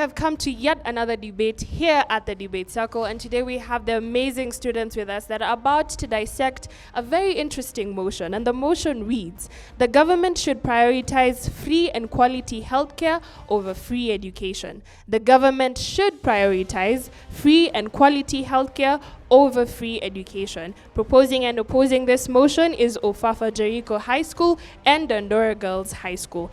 have come to yet another debate here at the Debate Circle, and today we have the amazing students with us that are about to dissect a very interesting motion. And the motion reads, the government should prioritize free and quality healthcare over free education. The government should prioritize free and quality healthcare over free education. Proposing and opposing this motion is Ofafa Jericho High School and Dandora Girls High School.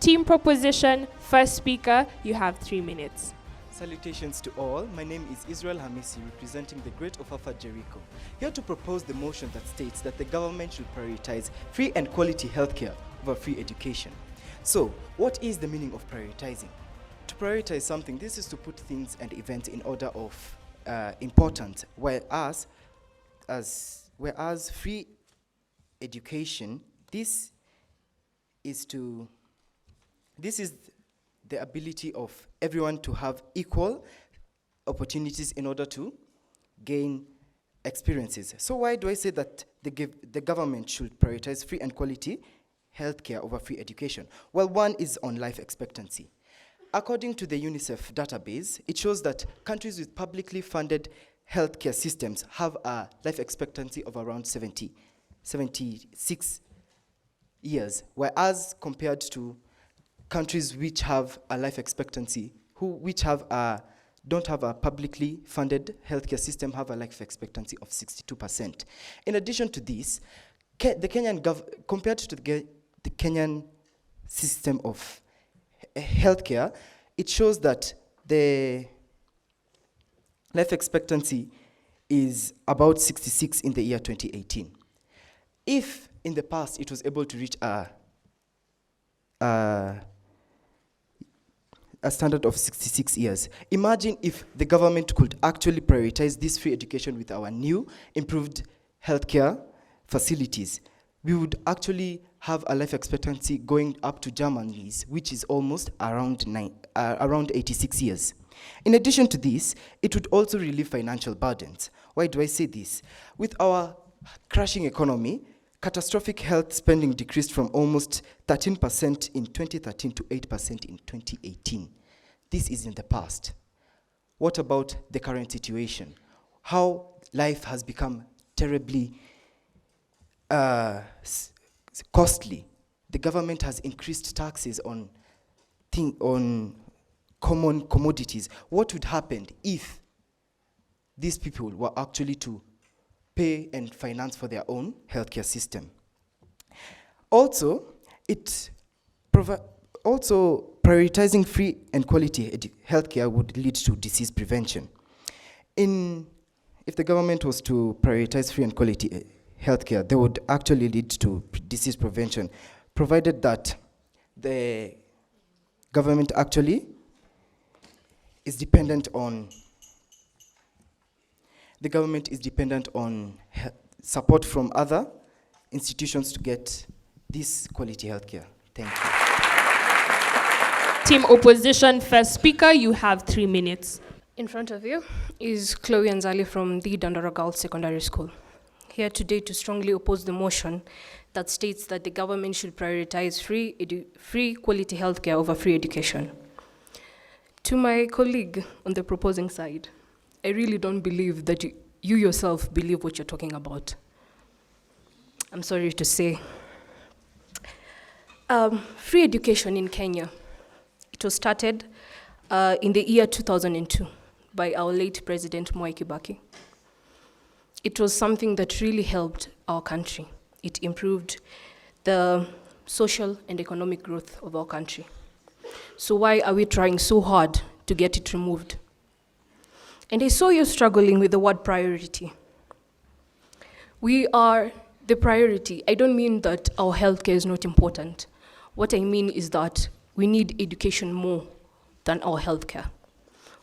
Team proposition, first speaker, you have 3 minutes. Salutations to all. My name is Israel Hamisi, representing the Great Ofafa Jericho. Here to propose the motion that states that the government should prioritize free and quality healthcare over free education. So, what is the meaning of prioritizing? To prioritize something, this is to put things and events in order of importance, whereas free education, this is the ability of everyone to have equal opportunities in order to gain experiences. So why do I say that the government should prioritize free and quality healthcare over free education? Well, one is on life expectancy. According to the UNICEF database, it shows that countries with publicly funded healthcare systems have a life expectancy of around 76 years, whereas compared to countries which have a life expectancy, don't have a publicly funded healthcare system, have a life expectancy of 62%. In addition to this, compared to the Kenyan system of healthcare, it shows that the life expectancy is about 66 in the year 2018. If in the past it was able to reach a standard of 66 years. Imagine if the government could actually prioritize this free education with our new improved healthcare facilities. We would actually have a life expectancy going up to Germany's, which is almost around 86 years. In addition to this, it would also relieve financial burdens. Why do I say this? With our crashing economy, catastrophic health spending decreased from almost 13% in 2013 to 8% in 2018. This is in the past. What about the current situation? How life has become terribly costly. The government has increased taxes on common commodities. What would happen if these people were actually to pay and finance for their own healthcare system? Also, prioritizing free and quality healthcare would lead to disease prevention. If the government was to prioritize free and quality healthcare, they would actually lead to disease prevention, provided that the government actually is dependent on support from other institutions to get this quality healthcare. Thank you. Team opposition, first speaker, you have 3 minutes. In front of you is Chloe Anzali from the Dandora Girls Secondary School. Here today to strongly oppose the motion that states that the government should prioritize free quality healthcare over free education. To my colleague on the proposing side, I really don't believe that you yourself believe what you're talking about. I'm sorry to say. Free education in Kenya, it was started in the year 2002 by our late President Mwai Kibaki. It was something that really helped our country. It improved the social and economic growth of our country. So why are we trying so hard to get it removed? And I saw you struggling with the word priority. We are the priority. I don't mean that our healthcare is not important. What I mean is that we need education more than our healthcare.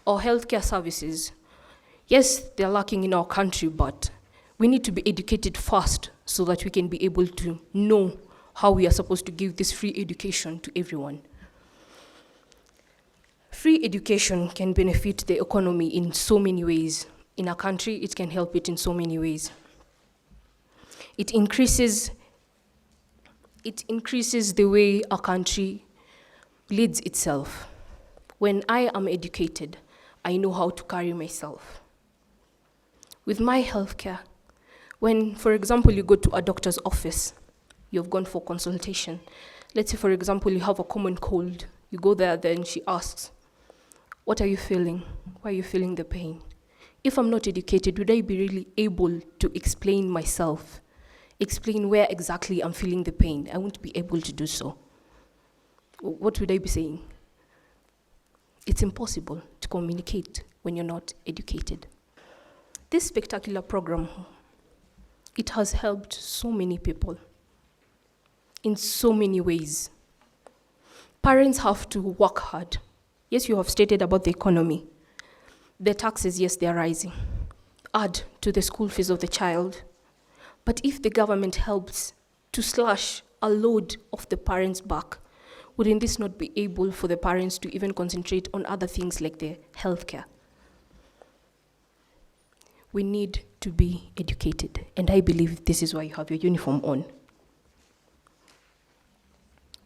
Our healthcare services, yes, they're lacking in our country, but we need to be educated first so that we can be able to know how we are supposed to give this free education to everyone. Free education can benefit the economy in so many ways. In our country, it can help it in so many ways. It increases the way our country leads itself. When I am educated, I know how to carry myself. With my healthcare, when, for example, you go to a doctor's office, you've gone for consultation. Let's say, for example, you have a common cold. You go there, then she asks, what are you feeling? Why are you feeling the pain? If I'm not educated, would I be really able to explain myself? Explain where exactly I'm feeling the pain? I won't be able to do so. What would I be saying? It's impossible to communicate when you're not educated. This spectacular program, it has helped so many people in so many ways. Parents have to work hard. Yes, you have stated about the economy. The taxes, yes, they are rising. Add to the school fees of the child. But if the government helps to slash a load off the parents' back, wouldn't this not be able for the parents to even concentrate on other things like their healthcare? We need to be educated, and I believe this is why you have your uniform on.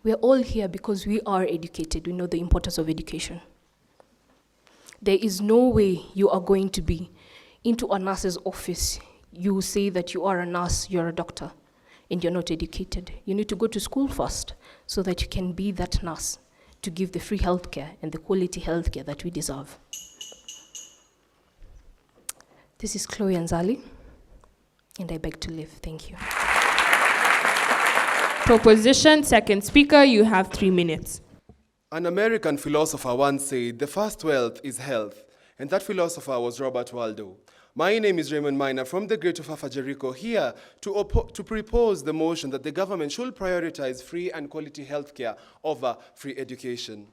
We are all here because we are educated. We know the importance of education. There is no way you are going to be into a nurse's office. You say that you are a nurse, you're a doctor, and you're not educated. You need to go to school first so that you can be that nurse to give the free healthcare and the quality healthcare that we deserve. This is Chloe Anzali, and I beg to leave. Thank you. Proposition, second speaker, you have 3 minutes. An American philosopher once said, the first wealth is health, and that philosopher was Robert Waldo. My name is Raymond Miner from the great Ofafa, Jericho, here to propose the motion that the government should prioritize free and quality healthcare over free education.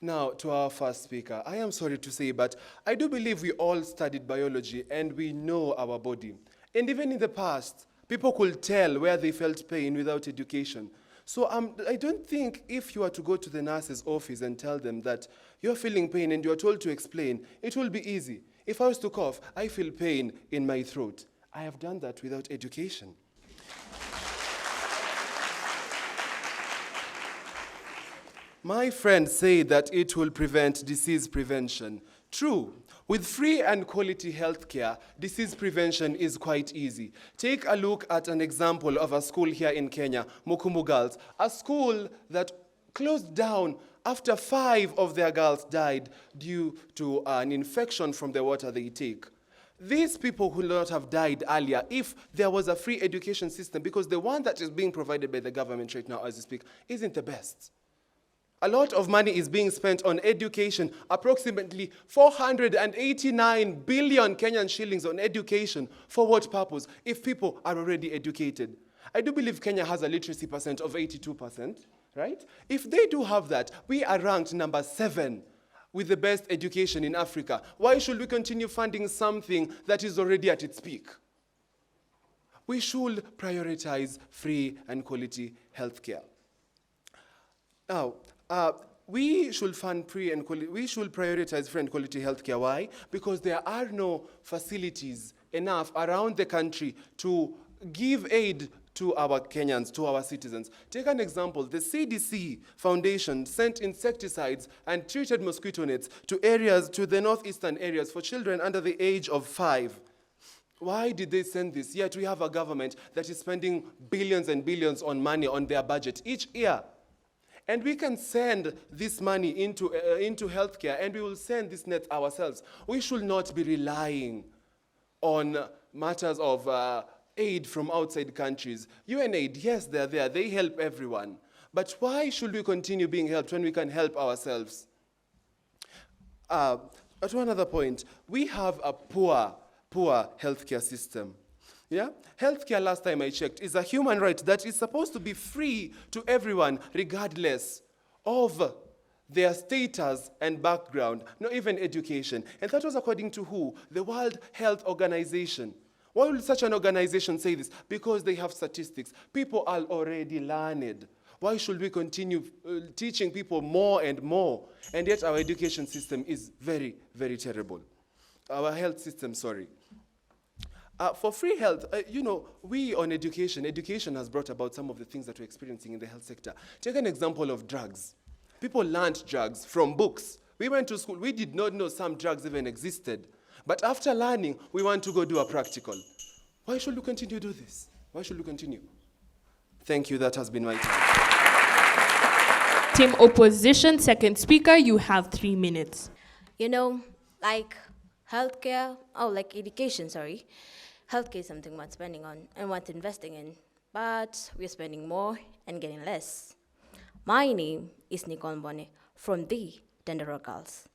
Now, to our first speaker, I am sorry to say, but I do believe we all studied biology and we know our body. And even in the past, people could tell where they felt pain without education. So I don't think if you are to go to the nurse's office and tell them that you're feeling pain and you're told to explain, it will be easy. If I was to cough, I feel pain in my throat. I have done that without education. My friends say that it will prevent disease prevention. True. With free and quality healthcare, disease prevention is quite easy. Take a look at an example of a school here in Kenya, Mukumu Girls, a school that closed down after 5 of their girls died due to an infection from the water they take. These people would not have died earlier if there was a free education system, because the one that is being provided by the government right now as we speak isn't the best. A lot of money is being spent on education, approximately 489 billion Kenyan shillings on education. For what purpose? If people are already educated. I do believe Kenya has a literacy percent of 82%, right? If they do have that, we are ranked number 7 with the best education in Africa. Why should we continue funding something that is already at its peak? We should prioritize free and quality healthcare. Now, we should prioritize free and quality healthcare. Why? Because there are no facilities enough around the country to give aid to our Kenyans, to our citizens. Take an example. The CDC Foundation sent insecticides and treated mosquito nets to the northeastern areas for children under the age of 5. Why did they send this? Yet we have a government that is spending billions and billions on money on their budget each year. And we can send this money into healthcare, and we will send this net ourselves. We should not be relying on matters of aid from outside countries. UNAID, yes, they're there. They help everyone. But why should we continue being helped when we can help ourselves? To another point, we have a poor healthcare system. Yeah? Healthcare, last time I checked, is a human right that is supposed to be free to everyone, regardless of their status and background, not even education. And that was according to who? The World Health Organization. Why would such an organization say this? Because they have statistics. People are already learned. Why should we continue teaching people more and more? And yet our education system is very, very terrible. Our health system, sorry. For free health, we on education has brought about some of the things that we're experiencing in the health sector. Take an example of drugs. People learned drugs from books We went to school. We did not know some drugs even existed. But after learning, we want to go do a practical. Why should we continue to do this? Why should we continue? Thank you. That has been my time. Team Opposition, second speaker, you have 3 minutes. You know, like healthcare, like education, sorry. Healthcare is something worth spending on and worth investing in, but we're spending more and getting less. My name is Nicole Mbone from the Dandora Girls,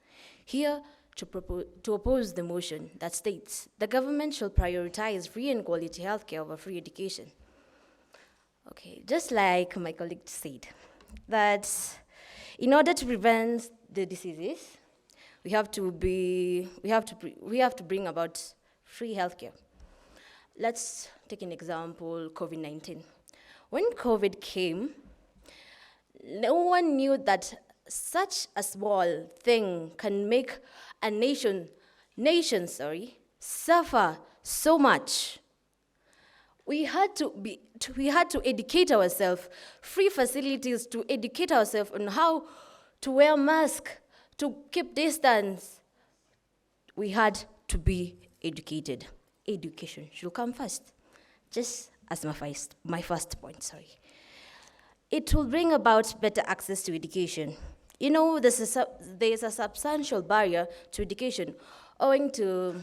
here to oppose the motion that states the government shall prioritize free and quality healthcare over free education. Okay, just like my colleague said, that in order to prevent the diseases, we have to bring about free healthcare. Let's take an example, COVID-19. When COVID came, no one knew that such a small thing can make a nation suffer so much. We had to educate ourselves, free facilities to educate ourselves on how to wear masks, to keep distance. We had to be educated. Education should come first, just as my first point, sorry. It will bring about better access to education. You know, there's a substantial barrier to education owing to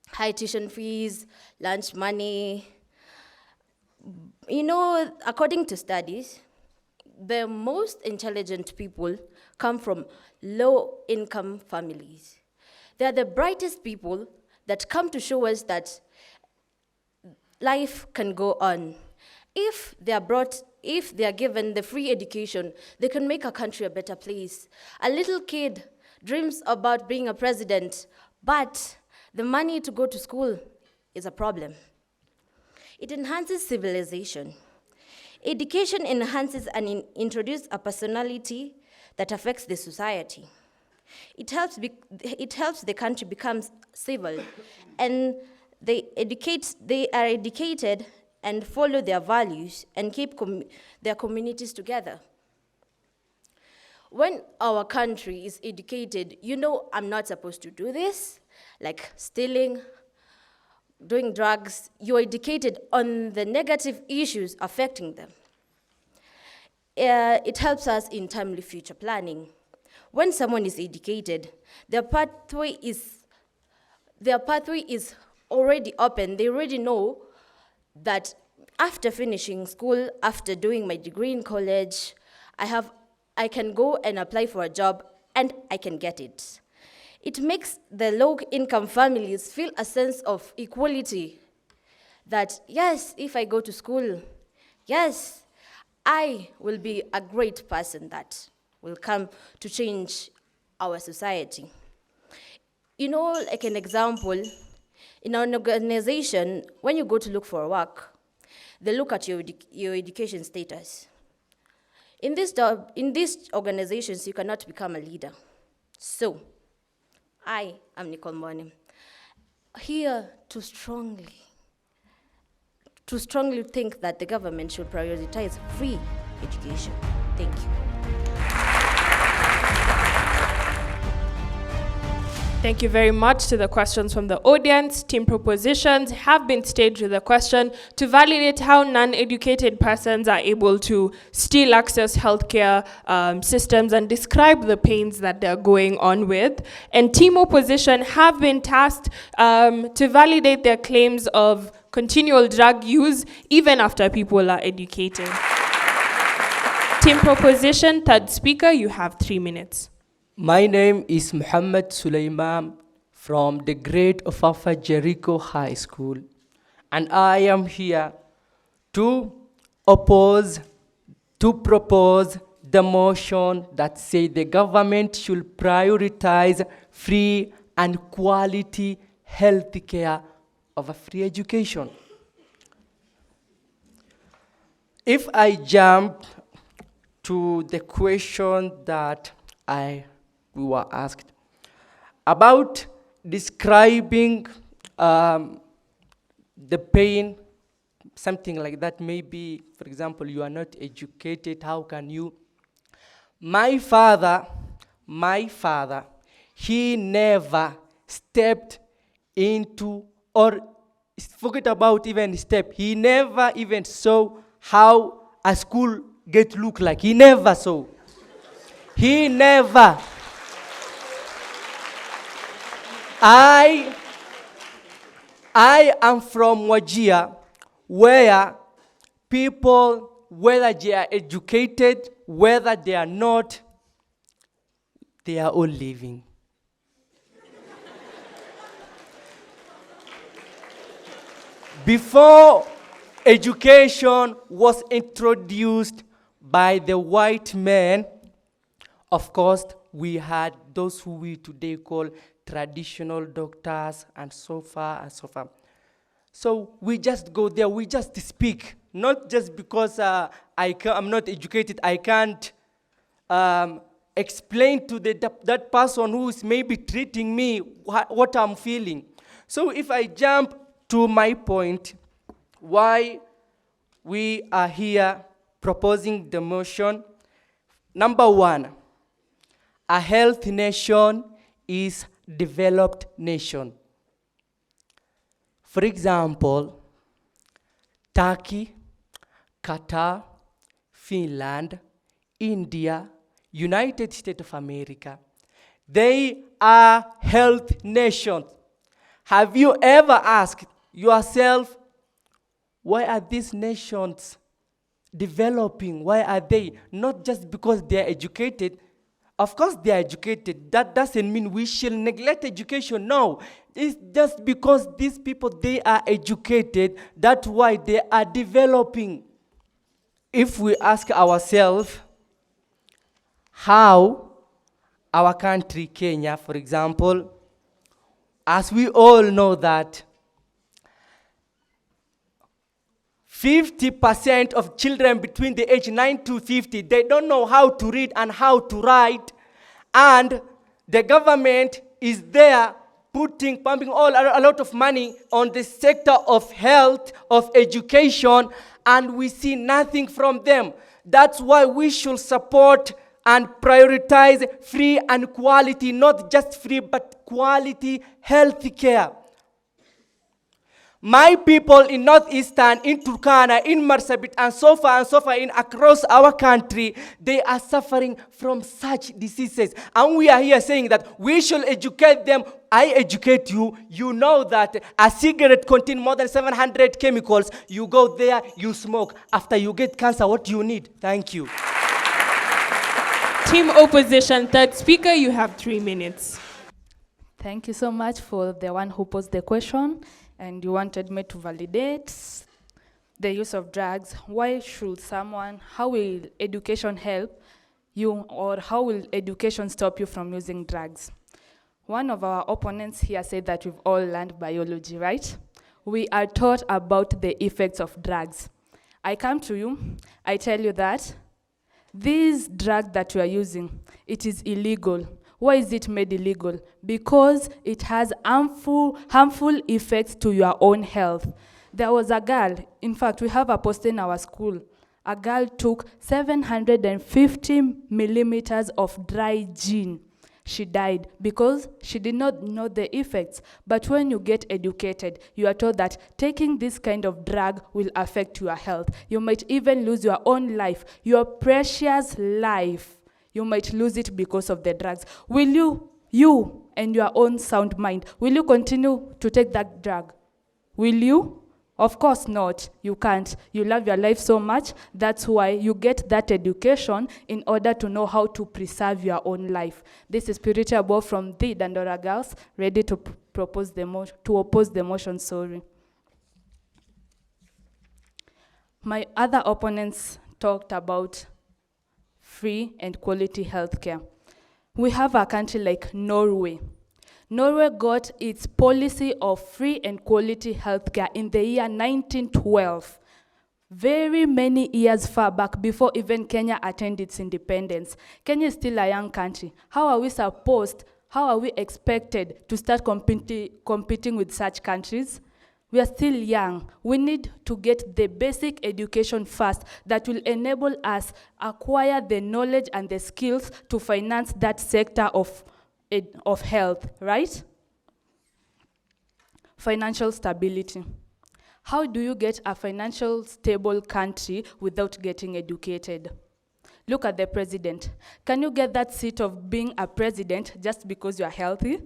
high tuition fees, lunch money. You know, according to studies, the most intelligent people come from low-income families. They are the brightest people that come to show us that life can go on. If they are given the free education, they can make our country a better place. A little kid dreams about being a president, but the money to go to school is a problem. It enhances civilization. Education enhances and introduces a personality that affects the society. It helps the country become civil, and they are educated and follow their values and keep their communities together. When our country is educated, you know, I'm not supposed to do this, like stealing, doing drugs. You're educated on the negative issues affecting them. It helps us in timely future planning. When someone is educated, their pathway is already open. They already know that after finishing school, after doing my degree in college, I can go and apply for a job and I can get it. It makes the low-income families feel a sense of equality, that yes, if I go to school, yes, I will be a great person that will come to change our society. You know, like an example, in an organization, when you go to look for work, they look at your education status. In these organizations, you cannot become a leader. So, I am Nicole Mbone, here to strongly think that the government should prioritize free education. Thank you. Thank you very much to the questions from the audience. Team Propositions have been staged with a question to validate how non-educated persons are able to still access healthcare systems and describe the pains that they're going on with. And Team Opposition have been tasked to validate their claims of continual drug use even after people are educated. Team Proposition, third speaker, you have 3 minutes. My name is Muhammad Sulaiman from the great Ofafa Jericho High School, and I am here to propose the motion that says the government should prioritize free and quality health care over free education. If I jump to the question that we were asked about describing the pain, something like that. Maybe, for example, you are not educated, how can you? My father my father, he never stepped into, or forget about even step, he never even saw how a school get look like. He never saw. He never. I am from Wajir, where people, whether they are educated, whether they are not, they are all living. Before education was introduced by the white men, of course, we had those who we today call traditional doctors and so far and so far. So we just go there, we just speak, not just because I'm not educated, I can't explain to that person who is maybe treating me what I'm feeling. So if I jump to my point, why we are here proposing the motion. Number one, a healthy nation is developed nation. For example, Turkey, Qatar, Finland, India, United States of America, they are health nations. Have you ever asked yourself, why are these nations developing? Why are they? Not just because they are educated. Of course they are educated. That doesn't mean we shall neglect education. No, it's just because these people, they are educated. That's why they are developing. If we ask ourselves how our country, Kenya, for example, as we all know that 50% of children between the age 9 to 50, they don't know how to read and how to write. And the government is there pumping a lot of money on the sector of health, of education, and we see nothing from them. That's why we should support and prioritize free and quality, not just free, but quality health care. My people in Northeastern, in Turkana, in Marsabit, and so far in across our country, they are suffering from such diseases. And we are here saying that we should educate them. I educate you. You know that a cigarette contains more than 700 chemicals. You go there, you smoke. After you get cancer, what do you need? Thank you. Team Opposition, third speaker, you have 3 minutes. Thank you so much for the one who posed the question. And you wanted me to validate the use of drugs. Why should how will education help you, or how will education stop you from using drugs? One of our opponents here said that we've all learned biology, right? We are taught about the effects of drugs. I come to you, I tell you that this drug that you are using, it is illegal. Why is it made illegal? Because it has harmful effects to your own health. There was a girl, in fact, we have a post in our school. A girl took 750 millimeters of dry gin. She died because she did not know the effects. But when you get educated, you are told that taking this kind of drug will affect your health. You might even lose your own life, your precious life. You might lose it because of the drugs. Will you and your own sound mind, will you continue to take that drug? Will you? Of course not. You can't. You love your life so much. That's why you get that education in order to know how to preserve your own life. This is Spiritual Boy from the Dandora Girls, ready to oppose the motion. Sorry. My other opponents talked about free and quality healthcare. We have a country like Norway. Norway got its policy of free and quality healthcare in the year 1912. Very many years far back, before even Kenya attained its independence. Kenya is still a young country. How are we expected to start competing with such countries? We are still young. We need to get the basic education first that will enable us acquire the knowledge and the skills to finance that sector of health, right? Financial stability. How do you get a financial stable country without getting educated? Look at the president. Can you get that seat of being a president just because you are healthy?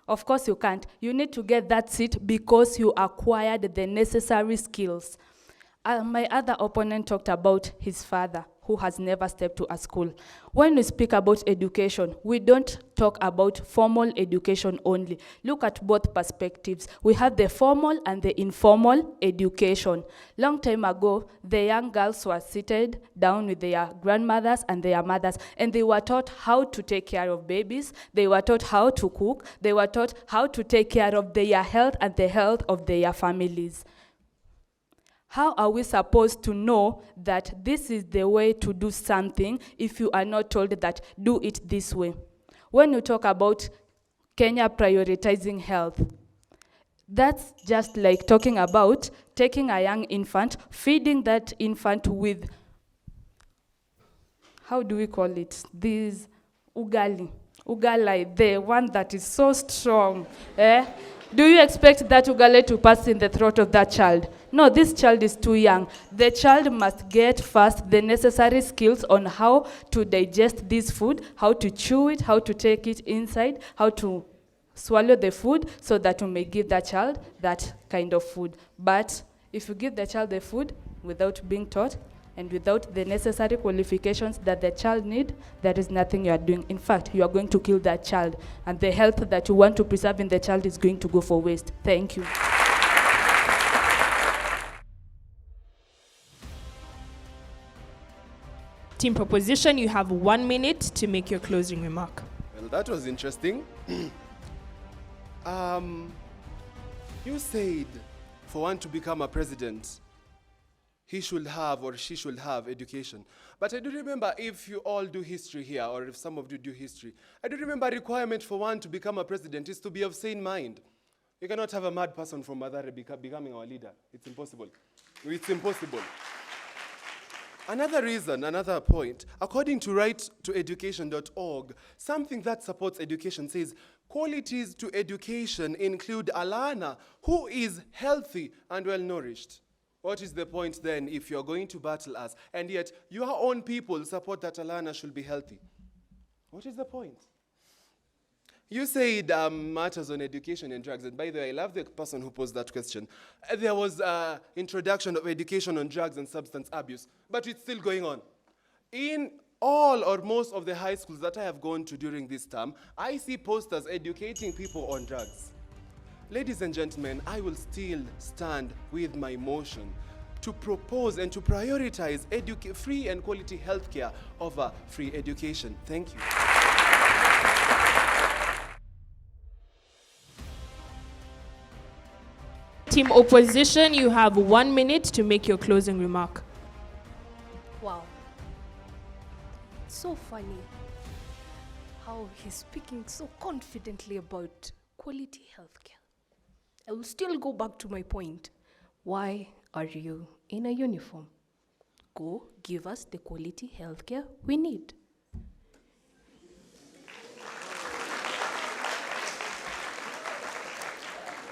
Of course you can't. You need to get that seat because you acquired the necessary skills. My other opponent talked about his father, who has never stepped to a school. When we speak about education, we don't talk about formal education only. Look at both perspectives. We have the formal and the informal education. Long time ago, the young girls were seated down with their grandmothers and their mothers, and they were taught how to take care of babies. They were taught how to cook. They were taught how to take care of their health and the health of their families. How are we supposed to know that this is the way to do something if you are not told that do it this way? When you talk about Kenya prioritizing health, that's just like talking about taking a young infant, feeding that infant with, how do we call it? This ugali, the one that is so strong. Do you expect that ugali to pass in the throat of that child? No, this child is too young. The child must get first the necessary skills on how to digest this food, how to chew it, how to take it inside, how to swallow the food so that we may give that child that kind of food. But if you give the child the food without being taught and without the necessary qualifications that the child need, there is nothing you are doing. In fact, you are going to kill that child, and the health that you want to preserve in the child is going to go for waste. Thank you. Team Proposition, you have 1 minute to make your closing remark. Well, that was interesting. You said for one to become a president, he should have or she should have education. But I do remember, if you all do history here, or if some of you do history, I do remember a requirement for one to become a president is to be of sane mind. You cannot have a mad person from Madare becoming our leader. It's impossible. It's impossible. Another reason, another point, according to righttoeducation.org, something that supports education says, qualities to education include a learner who is healthy and well-nourished. What is the point then if you're going to battle us, and yet your own people support that a learner should be healthy? What is the point? You said matters on education and drugs, and by the way, I love the person who posed that question. There was an introduction of education on drugs and substance abuse, but it's still going on. In all or most of the high schools that I have gone to during this term, I see posters educating people on drugs. Ladies and gentlemen, I will still stand with my motion to propose and to prioritize free and quality healthcare over free education. Thank you. Team Opposition, you have 1 minute to make your closing remark. Wow. So funny how he's speaking so confidently about quality healthcare. I will still go back to my point. Why are you in a uniform? Go give us the quality healthcare we need.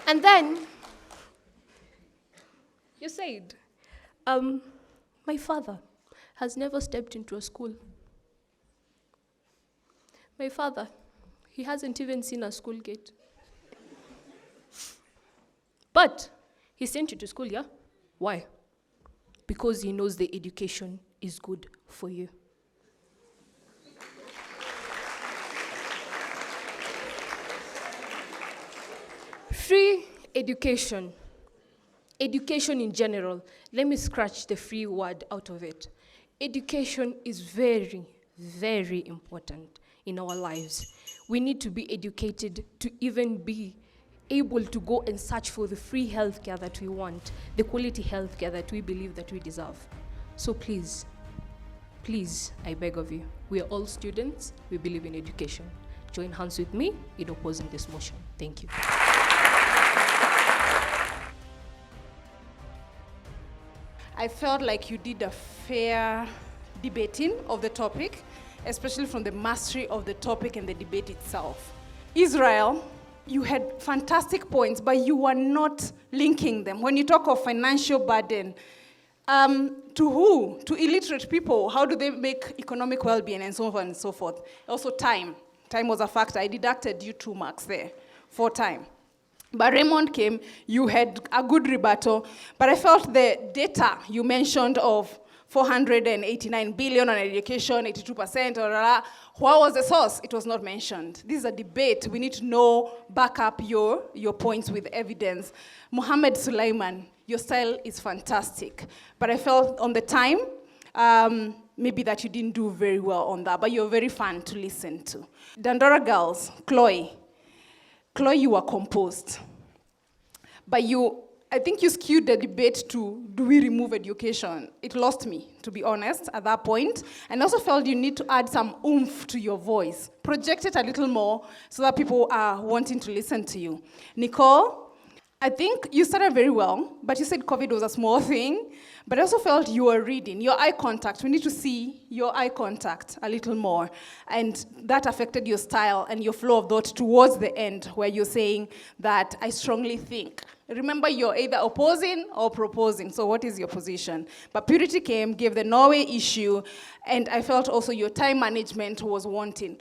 And then, you said, my father has never stepped into a school. My father, he hasn't even seen a school gate. But he sent you to school, yeah? Why? Because he knows the education is good for you. Free education. Education in general. Let me scratch the free word out of it. Education is very, very important in our lives. We need to be educated to even be able to go and search for the free healthcare that we want, the quality healthcare that we believe that we deserve. So please, please, I beg of you, we are all students, we believe in education. Join hands with me in opposing this motion. Thank you. I felt like you did a fair debating of the topic, especially from the mastery of the topic and the debate itself. Israel, you had fantastic points, but you were not linking them. When you talk of financial burden, to who? To illiterate people. How do they make economic well-being and so on and so forth? Also time. Time was a factor. I deducted you 2 marks there for time. But Raymond came, you had a good rebuttal, but I felt the data you mentioned of 489 billion on education, 82%, what was the source? It was not mentioned. This is a debate. We need to know, back up your points with evidence. Mohammed Sulaiman, your style is fantastic, but I felt on the time, maybe that you didn't do very well on that, but you're very fun to listen to. Dandora girls, Chloe, you were composed, but I think you skewed the debate to, do we remove education? It lost me, to be honest, at that point. And I also felt you need to add some oomph to your voice. Project it a little more so that people are wanting to listen to you. Nicole, I think you started very well, but you said COVID was a small thing. But I also felt you were reading. Your eye contact, we need to see your eye contact a little more. And that affected your style and your flow of thought towards the end, where you're saying that I strongly think. Remember, you're either opposing or proposing, so what is your position? But Purity came, gave the Norway issue, and I felt also your time management was wanting.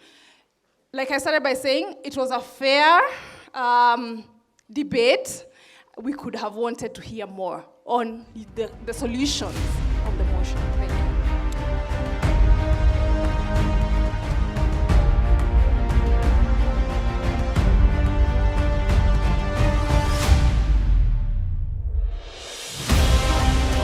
Like I started by saying, it was a fair debate. We could have wanted to hear more on the solutions of the motion. Thank you.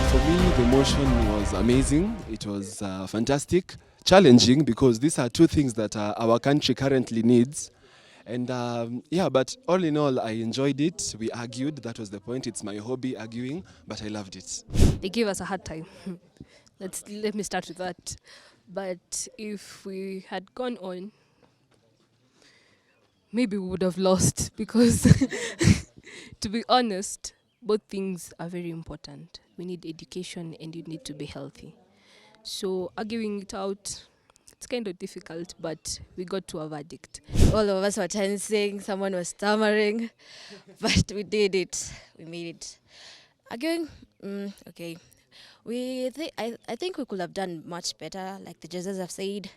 For me, the motion was amazing. It was fantastic, challenging, because these are 2 things that our country currently needs. And but all in all, I enjoyed it. We argued, that was the point. It's my hobby, arguing, but I loved it. They gave us a hard time. Let me start with that. But if we had gone on, maybe we would have lost, because to be honest, both things are very important. We need education and you need to be healthy. So arguing it out, it's kind of difficult, but we got to a verdict. All of us were tensing, someone was stammering, but we did it. We made it. Arguing, okay. I think we could have done much better, like the judges have said.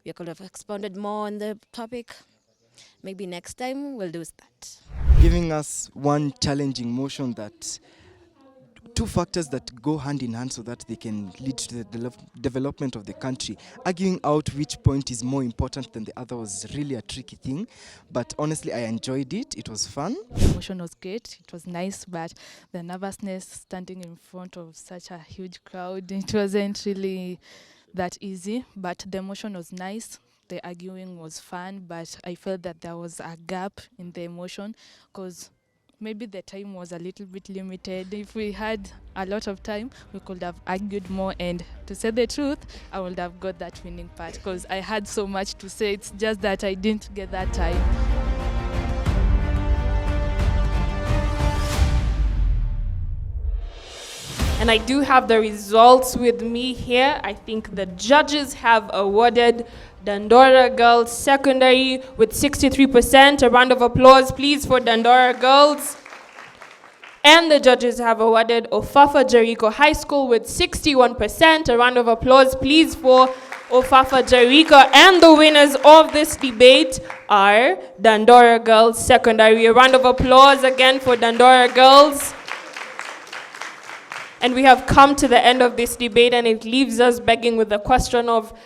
We could have expounded more on the topic. Maybe next time we'll do that. Giving us one challenging motion, that 2 factors that go hand in hand so that they can lead to the development of the country. Arguing out which point is more important than the other was really a tricky thing, but honestly I enjoyed it. It was fun. The motion was great. It was nice, but the nervousness standing in front of such a huge crowd, it wasn't really that easy, but the motion was nice. The arguing was fun, but I felt that there was a gap in the emotion because maybe the time was a little bit limited. If we had a lot of time, we could have argued more. And to say the truth, I would have got that winning part because I had so much to say. It's just that I didn't get that time. And I do have the results with me here. I think the judges have awarded Dandora Girls Secondary with 63%. A round of applause, please, for Dandora Girls. And the judges have awarded Ofafa Jericho High School with 61%. A round of applause, please, for Ofafa Jericho. And the winners of this debate are Dandora Girls Secondary. A round of applause again for Dandora Girls. And we have come to the end of this debate, and it leaves us begging with the question of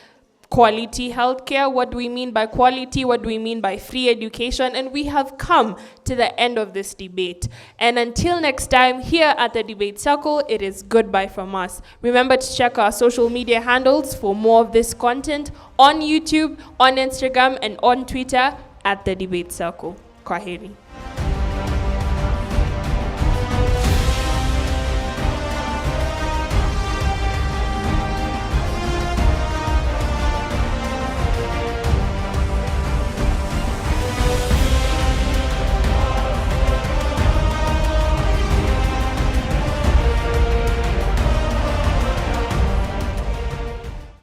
quality healthcare. What do we mean by quality? What do we mean by free education? And we have come to the end of this debate. And until next time, here at the Debate Circle, it is goodbye from us. Remember to check our social media handles for more of this content on YouTube, on Instagram, and on Twitter at the Debate Circle. Kwaheri.